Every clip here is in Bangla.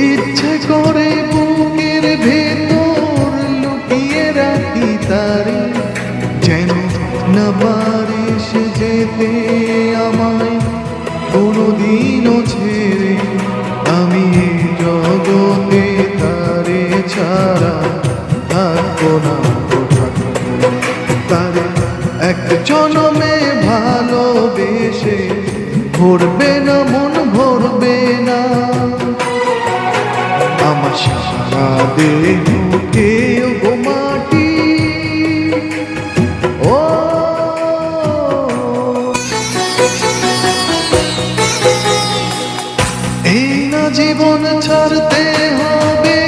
ইচ্ছে করে বুকের ভেতর লুকিয়ে রাখি তারে, যেন না পারিস যেতে আমায় কোনোদিনও ছেড়ে। আমি এই জগতে তারে ছাড়া থাকবো না, তারে এক জনমে ভালোবেসে ভরবে না মন, ভরবে না আমার সারা দেহকে গো মাটি। ও এই না জীবন ছাড়তে হবে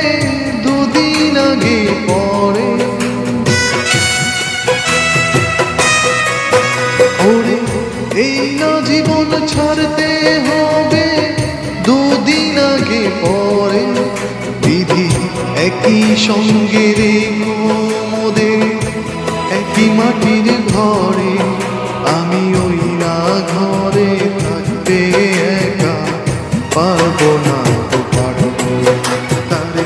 দুদিন আগে পরে, ওরে এই না জীবন ছাড়তে হবে দুদিন আগে পরে। বিধি একই সঙ্গে রেখো মোদের একই মাটির ঘরে, আমি ওই না ঘরে থাকতে একা পারবো না, পারবো তারে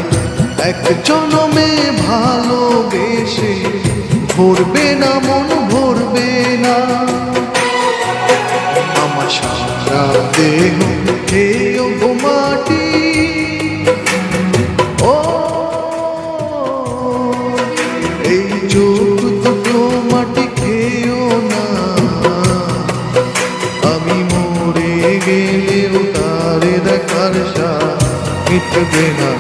এক জনমে ভালোবেসে ভরবে না মন, ভরবে না আমার সারা দেহ খেয়েও গো মাটি। ও এই চোখ দুটো মাটি খেয়েও না, আমি মরে গেলেও তারে দেখার সাথ মিটবে না।